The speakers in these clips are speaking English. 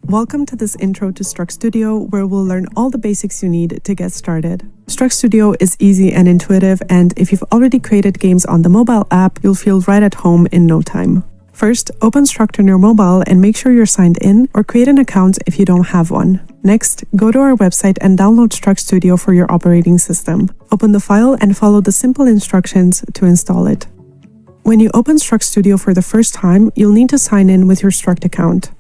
Welcome to this intro to Struked Studio, where we'll learn all the basics you need to get started. Struked Studio is easy and intuitive, and if you've already created games on the mobile app, you'll feel right at home in no time. First, open Struked on your mobile and make sure you're signed in, or create an account if you don't have one. Next, go to our website and download Struked Studio for your operating system. Open the file and follow the simple instructions to install it. When you open Struked Studio for the first time, you'll need to sign in with your Struked account.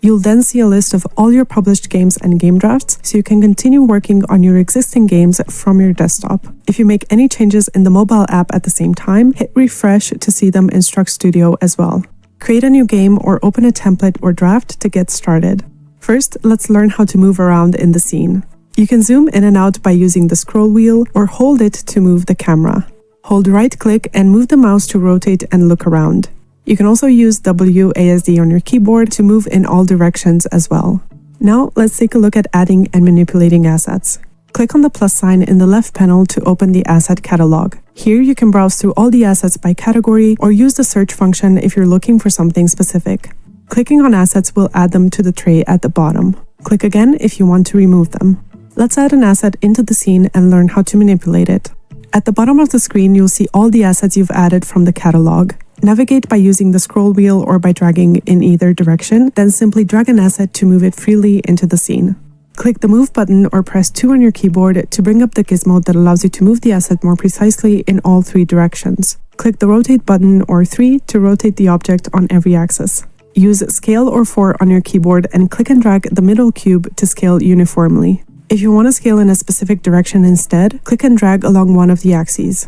You'll then see a list of all your published games and game drafts, so you can continue working on your existing games from your desktop. If you make any changes in the mobile app at the same time, hit refresh to see them in Struked Studio as well. Create a new game or open a template or draft to get started. First, let's learn how to move around in the scene. You can zoom in and out by using the scroll wheel or hold it to move the camera. Hold right-click and move the mouse to rotate and look around. You can also use WASD on your keyboard to move in all directions as well. Now, let's take a look at adding and manipulating assets. Click on the plus sign in the left panel to open the asset catalog. Here, you can browse through all the assets by category or use the search function if you're looking for something specific. Clicking on assets will add them to the tray at the bottom. Click again if you want to remove them. Let's add an asset into the scene and learn how to manipulate it. At the bottom of the screen, you'll see all the assets you've added from the catalog. Navigate by using the scroll wheel or by dragging in either direction, then simply drag an asset to move it freely into the scene. Click the Move button or press 2 on your keyboard to bring up the gizmo that allows you to move the asset more precisely in all 3 directions. Click the Rotate button or 3 to rotate the object on every axis. Use Scale or 4 on your keyboard and click and drag the middle cube to scale uniformly. If you want to scale in a specific direction instead, click and drag along one of the axes.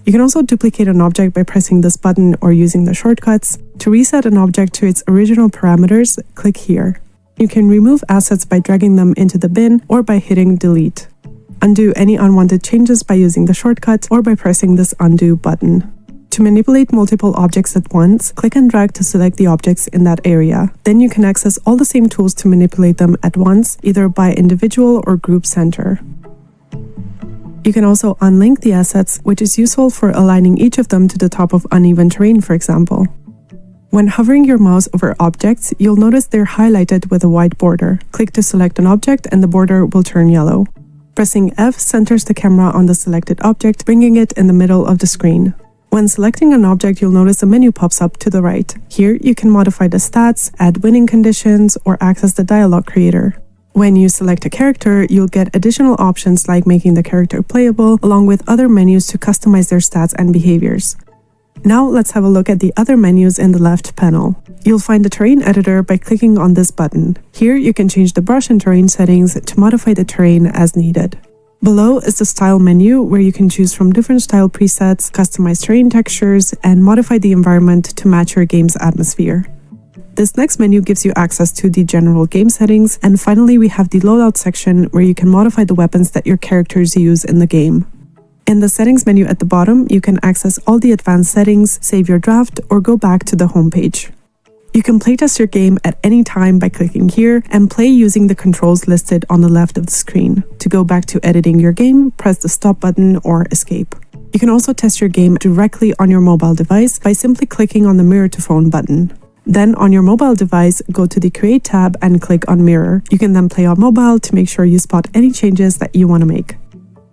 You can also duplicate an object by pressing this button or using the shortcuts. To reset an object to its original parameters, click here. You can remove assets by dragging them into the bin or by hitting delete. Undo any unwanted changes by using the shortcut or by pressing this undo button. To manipulate multiple objects at once, click and drag to select the objects in that area. Then you can access all the same tools to manipulate them at once, either by individual or group center. You can also unlink the assets, which is useful for aligning each of them to the top of uneven terrain, for example. When hovering your mouse over objects, you'll notice they're highlighted with a white border. Click to select an object and the border will turn yellow. Pressing F centers the camera on the selected object, bringing it in the middle of the screen. When selecting an object, you'll notice a menu pops up to the right. Here, you can modify the stats, add winning conditions, or access the dialogue creator. When you select a character, you'll get additional options like making the character playable, along with other menus to customize their stats and behaviors. Now let's have a look at the other menus in the left panel. You'll find the terrain editor by clicking on this button. Here you can change the brush and terrain settings to modify the terrain as needed. Below is the style menu, where you can choose from different style presets, customize terrain textures, and modify the environment to match your game's atmosphere. This next menu gives you access to the general game settings, and finally we have the loadout section where you can modify the weapons that your characters use in the game. In the settings menu at the bottom, you can access all the advanced settings, save your draft, or go back to the home page. You can playtest your game at any time by clicking here and play using the controls listed on the left of the screen. To go back to editing your game, press the stop button or escape. You can also test your game directly on your mobile device by simply clicking on the mirror to phone button. Then on your mobile device, go to the Create tab and click on Mirror. You can then play on mobile to make sure you spot any changes that you want to make.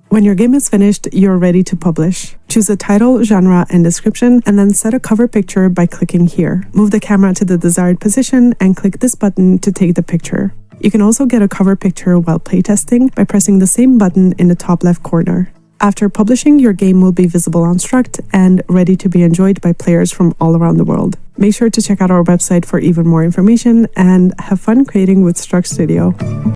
When your game is finished, you're ready to publish. Choose a title, genre, and description, and then set a cover picture by clicking here. Move the camera to the desired position and click this button to take the picture. You can also get a cover picture while playtesting by pressing the same button in the top left corner. After publishing, your game will be visible on Struked and ready to be enjoyed by players from all around the world. Make sure to check out our website for even more information and have fun creating with Struked Studio.